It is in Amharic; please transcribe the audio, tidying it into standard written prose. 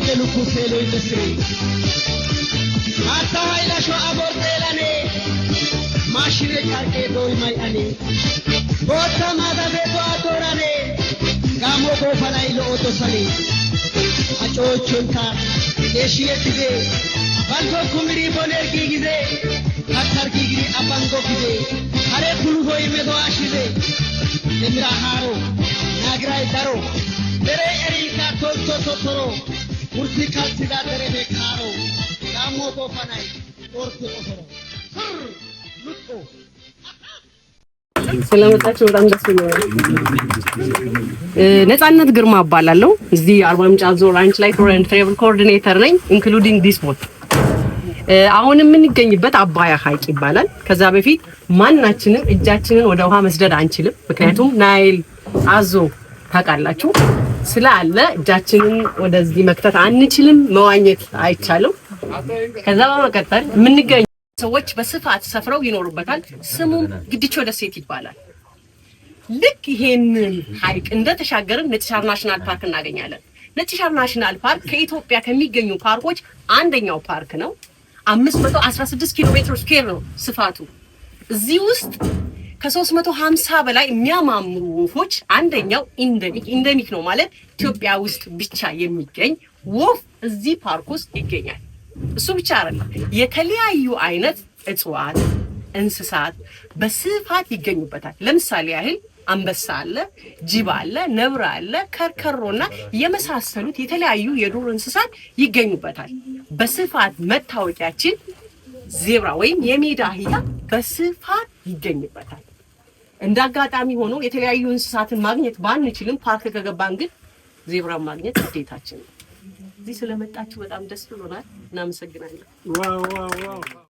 che lo cuselo in desri Atta haila sho abordelane Mashire karke doi mai ane Bota mada beto adorane Gamo bofana ilo otosani Acho chunta Deshiye tige Banko kumiri boner ki gize Hathar ki giri abango gize Hare kulu hoi medo ashide Nemira haro Nagrai daro Dere erika tolto totoro Ursi kalsida dere bekaro Gamo bofanai Orti otoro Lutko ስለመጣችሁ በጣም ደስ ይላል። ነፃነት ግርማ እባላለሁ። እዚህ አርባ ምንጭ አዞ ራንች ላይ ቱር ኤንድ ትራቨል ኮኦርዲኔተር ነኝ ኢንክሉዲንግ ዲስ ቦት። አሁን የምንገኝበት አባያ ሐይቅ ይባላል። ከዛ በፊት ማናችንም እጃችንን ወደ ውሃ መስደድ አንችልም። ምክንያቱም ናይል አዞ ታውቃላችሁ ስላለ እጃችንን ወደዚህ መክተት አንችልም። መዋኘት አይቻልም። ከዛ በመቀጠል የምንገኝ ሰዎች በስፋት ሰፍረው ይኖሩበታል። ስሙም ግድቾ ደሴት ይባላል። ልክ ይሄንን ሐይቅ እንደተሻገርን ነጭ ሳር ናሽናል ፓርክ እናገኛለን። ነጭ ሳር ናሽናል ፓርክ ከኢትዮጵያ ከሚገኙ ፓርኮች አንደኛው ፓርክ ነው። 516 ኪሎ ሜትር ስኩዌር ነው ስፋቱ። እዚህ ውስጥ ከ350 በላይ የሚያማምሩ ወፎች አንደኛው ኢንደሚክ ነው ማለት ኢትዮጵያ ውስጥ ብቻ የሚገኝ ወፍ እዚህ ፓርክ ውስጥ ይገኛል። እሱ ብቻ አይደለም፣ የተለያዩ አይነት እጽዋት፣ እንስሳት በስፋት ይገኙበታል። ለምሳሌ ያህል አንበሳ አለ፣ ጅብ አለ፣ ነብር አለ፣ ከርከሮና የመሳሰሉት የተለያዩ የዱር እንስሳት ይገኙበታል። በስፋት መታወቂያችን ዜብራ ወይም የሜዳ አህያ በስፋት ይገኝበታል። እንዳጋጣሚ ሆኖ የተለያዩ እንስሳትን ማግኘት ባንችልም ፓርክ ከገባን ግን ዜብራ ማግኘት ግዴታችን ነው። እዚህ ስለመጣችሁ በጣም ደስ ብሎናል። እናመሰግናለን። ዋው ዋው ዋው